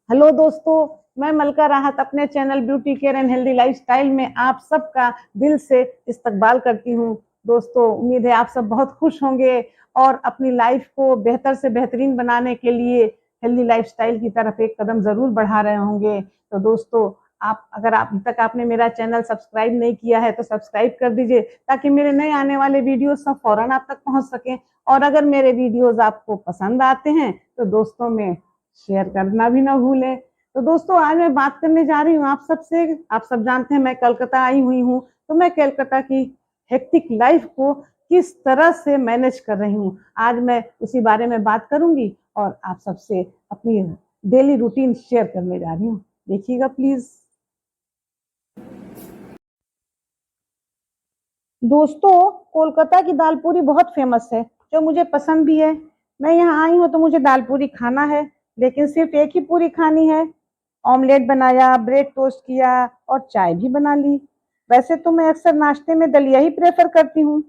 Hello दोस्तों, मैं मलका राहत अपने channel beauty care and healthy lifestyle में आप सबका दिल से इस्तकबाल करती हूँ। दोस्तों, उम्मीद है आप सब बहुत खुश होंगे और अपनी लाइफ को बेहतर से बेहतरीन बनाने के लिए हेल्दी लाइफस्टाइल की तरफ एक कदम जरूर बढ़ा रहे होंगे। तो दोस्तों, आप अगर अभी तक आपने मेरा चैनल सब्सक्राइब नहीं किया है तो सब्सक्राइब कर दीजिए, ताकि मेरे नए आने वाले वीडियोस सब फौरन आप तक पहुंच सकें। और अगर मेरे वीडियोस आपको पसंद आते हैं तो दोस्तों में शेयर करना भी ना भूलें। तो दोस्तों, आज मैं बात करने जा रही हूँ आप सबसे। आप सब जानते हैं मैं कलकत्ता आई हुई हूँ, तो मैं कलकत्ता की हेक्टिक लाइफ को किस तरह से मैनेज कर रही हूँ, आज मैं उसी बारे में बात करूंगी और आप सबसे अपनी डेली रूटीन शेयर करने जा रही हूँ। देखिएगा प्लीज। दोस्तों, कोलकाता की दाल पूरी बहुत फेमस है, जो मुझे पसंद भी है। मैं यहाँ आई हूँ तो मुझे दाल पूरी खाना है, लेकिन सिर्फ एक ही पूरी खानी है। ऑमलेट बनाया, ब्रेड टोस्ट किया और चाय भी बना ली। वैसे तो मैं अक्सर नाश्ते में दलिया ही प्रेफर करती हूँ,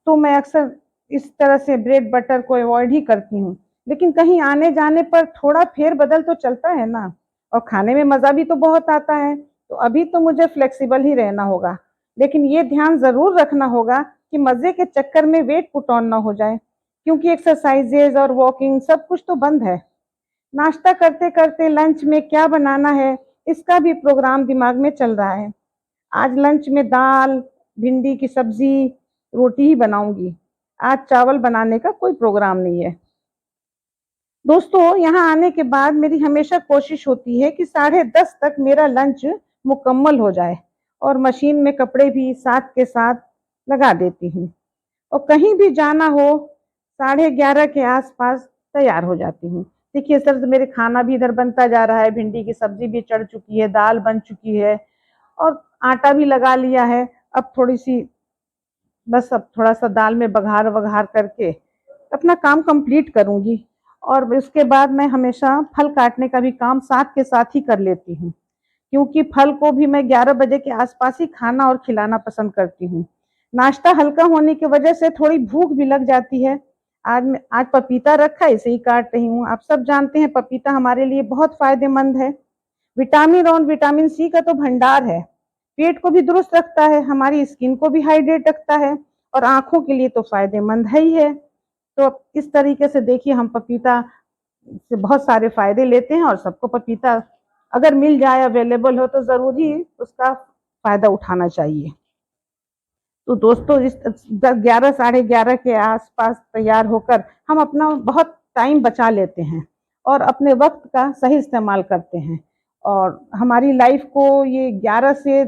तो मैं अक्सर इस तरह से ब्रेड बटर को अवॉइड ही करती हूँ। लेकिन कहीं आने जाने पर थोड़ा फेर बदल तो चलता है ना, और खाने में मज़ा भी तो बहुत आता है। तो अभी तो मुझे फ्लेक्सिबल ही रहना होगा, लेकिन ये ध्यान ज़रूर रखना होगा कि मज़े के चक्कर में वेट पुट ऑन ना हो जाए, क्योंकि एक्सरसाइजेज और वॉकिंग सब कुछ तो बंद है। नाश्ता करते करते लंच में क्या बनाना है, इसका भी प्रोग्राम दिमाग में चल रहा है। आज लंच में दाल, भिंडी की सब्जी, रोटी ही बनाऊंगी। आज चावल बनाने का कोई प्रोग्राम नहीं है। दोस्तों, यहाँ आने के बाद मेरी हमेशा कोशिश होती है कि 10:30 तक मेरा लंच मुकम्मल हो जाए, और मशीन में कपड़े भी साथ के साथ लगा देती हूँ। और कहीं भी जाना हो 11:30 के आसपास तैयार हो जाती हूँ। देखिए सर, मेरे खाना भी इधर बनता जा रहा है, भिंडी की सब्जी भी चढ़ चुकी है, दाल बन चुकी है और आटा भी लगा लिया है। अब थोड़ी सी बस अब थोड़ा सा दाल में बघार वघार करके अपना काम कंप्लीट करूंगी। और इसके बाद मैं हमेशा फल काटने का भी काम साथ के साथ ही कर लेती हूँ, क्योंकि फल को भी मैं 11 बजे के आसपास ही खाना और खिलाना पसंद करती हूँ। नाश्ता हल्का होने की वजह से थोड़ी भूख भी लग जाती है। आज पपीता रखा, इसे ही काट रही हूँ। आप सब जानते हैं पपीता हमारे लिए बहुत फायदेमंद है। विटामिन और विटामिन सी का तो भंडार है। पेट को भी दुरुस्त रखता है, हमारी स्किन को भी हाइड्रेट रखता है, और आंखों के लिए तो फायदेमंद है ही है। तो इस तरीके से देखिए, हम पपीता से बहुत सारे फायदे लेते हैं, और सबको पपीता अगर मिल जाए, अवेलेबल हो, तो जरूर ही उसका फायदा उठाना चाहिए। तो दोस्तों, इस 11 11:30 के आसपास तैयार होकर हम अपना बहुत टाइम बचा लेते हैं और अपने वक्त का सही इस्तेमाल करते हैं। और हमारी लाइफ को ये 11 से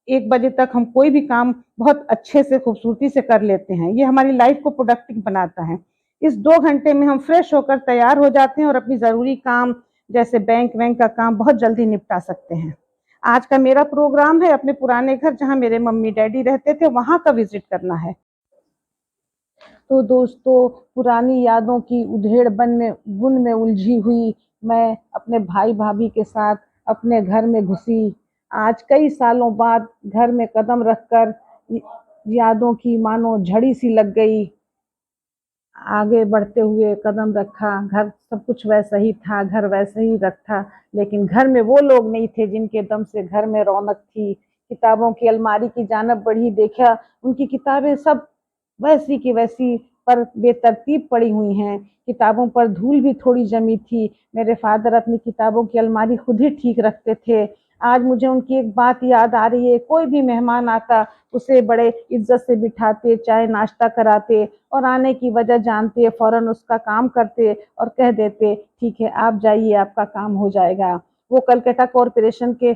1 बजे तक हम कोई भी काम बहुत अच्छे से खूबसूरती से कर लेते हैं। ये हमारी लाइफ को प्रोडक्टिव बनाता है। इस 2 घंटे में हम फ्रेश होकर तैयार हो जाते हैं और अपनी ज़रूरी काम जैसे बैंक वैंक का काम बहुत जल्दी निपटा सकते हैं। आज का मेरा प्रोग्राम है अपने पुराने घर, जहाँ मेरे मम्मी डैडी रहते थे, वहाँ का विजिट करना है। तो दोस्तों, पुरानी यादों की उधेड़ बुन में उलझी हुई मैं अपने भाई भाभी के साथ अपने घर में घुसी। आज कई सालों बाद घर में कदम रखकर यादों की मानो झड़ी सी लग गई। आगे बढ़ते हुए कदम रखा, घर सब कुछ वैसा ही था, घर वैसे ही रखा, लेकिन घर में वो लोग नहीं थे जिनके दम से घर में रौनक थी। किताबों की अलमारी की जानब बढ़ी, देखा उनकी किताबें सब वैसी की वैसी पर बेतरतीब पड़ी हुई हैं। किताबों पर धूल भी थोड़ी जमी थी। मेरे फादर अपनी किताबों की अलमारी खुद ही ठीक रखते थे। आज मुझे उनकी एक बात याद आ रही है। कोई भी मेहमान आता उसे बड़े इज्जत से बिठाते, चाय नाश्ता कराते, और आने की वजह जानते फौरन उसका काम करते और कह देते, ठीक है आप जाइए, आपका काम हो जाएगा। वो कलकत्ता कॉरपोरेशन के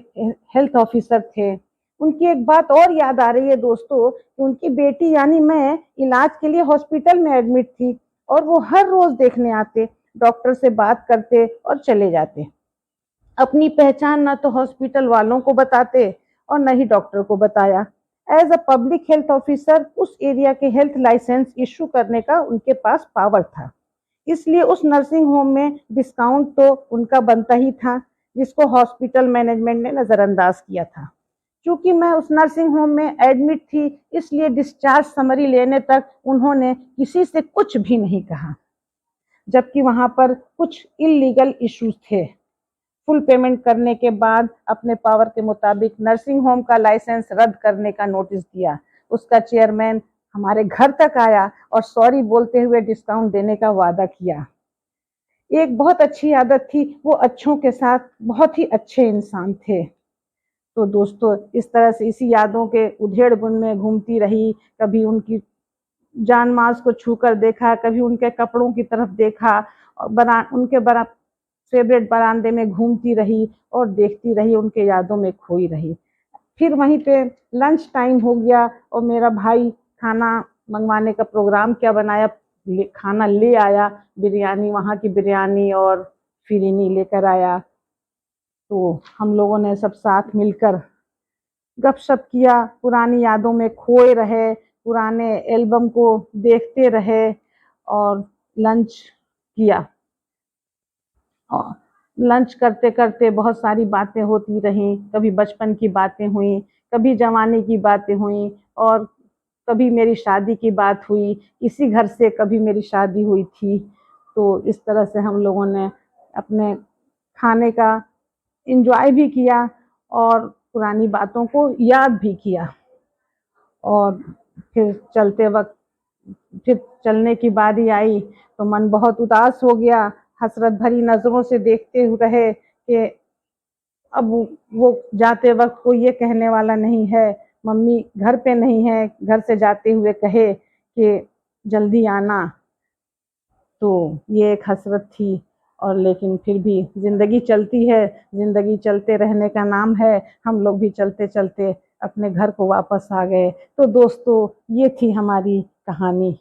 हेल्थ ऑफिसर थे। उनकी एक बात और याद आ रही है दोस्तों, कि उनकी बेटी यानी मैं इलाज के लिए हॉस्पिटल में एडमिट थी, और वो हर रोज देखने आते, डॉक्टर से बात करते और चले जाते। अपनी पहचान ना तो हॉस्पिटल वालों को बताते और न ही डॉक्टर को बताया। As a public health officer उस एरिया के हेल्थ लाइसेंस इशू करने का उनके पास पावर था, इसलिए उस नर्सिंग होम में डिस्काउंट तो उनका बनता ही था, जिसको हॉस्पिटल मैनेजमेंट ने नजरअंदाज किया था। क्योंकि मैं उस नर्सिंग होम में एडमिट थी, इसलिए डिस्चार्ज समरी लेने तक उन्होंने किसी से कुछ भी नहीं कहा। जबकि वहाँ पर कुछ इल्लीगल इश्यूज थे। फुल पेमेंट करने के बाद अपने पावर के मुताबिक नर्सिंग होम का लाइसेंस रद्द करने का नोटिस दिया। उसका चेयरमैन हमारे घर तक आया और सॉरी बोलते हुए डिस्काउंट देने का वादा किया। एक बहुत अच्छी आदत थी, वो अच्छों के साथ बहुत ही अच्छे इंसान थे। तो दोस्तों, इस तरह से इसी यादों के उधेड़-बुन में घूमती रही। कभी उनकी जान-मांस को छूकर देखा, कभी उनके कपड़ों की तरफ देखा और उनके फेवरेट बरामदे में घूमती रही और देखती रही, उनके यादों में खोई रही। फिर वहीं पे लंच टाइम हो गया और मेरा भाई खाना मंगवाने का प्रोग्राम क्या बनाया, खाना ले आया, बिरयानी, वहाँ की बिरयानी और फिरीनी लेकर आया। तो हम लोगों ने सब साथ मिलकर गपशप किया, पुरानी यादों में खोए रहे, पुराने एल्बम को देखते रहे और लंच किया। और लंच करते-करते बहुत सारी बातें होती रहीं, कभी बचपन की बातें हुईं, कभी जवानी की बातें हुईं और कभी मेरी शादी की बात हुई, इसी घर से कभी मेरी शादी हुई थी। तो इस तरह से हम लोगों ने अपने खाने का एन्जॉय भी किया और पुरानी बातों को याद भी किया। और फिर फिर चलने की बारी आई तो मन बहुत उदास हो गया, हसरत भरी नज़रों से देखते रहे कि अब वो जाते वक़्त कोई ये कहने वाला नहीं है, मम्मी घर पे नहीं है, घर से जाते हुए कहे कि जल्दी आना। तो ये एक हसरत थी और लेकिन फिर भी ज़िंदगी चलती है, ज़िंदगी चलते रहने का नाम है। हम लोग भी चलते-चलते अपने घर को वापस आ गए। तो दोस्तों, ये थी हमारी कहानी।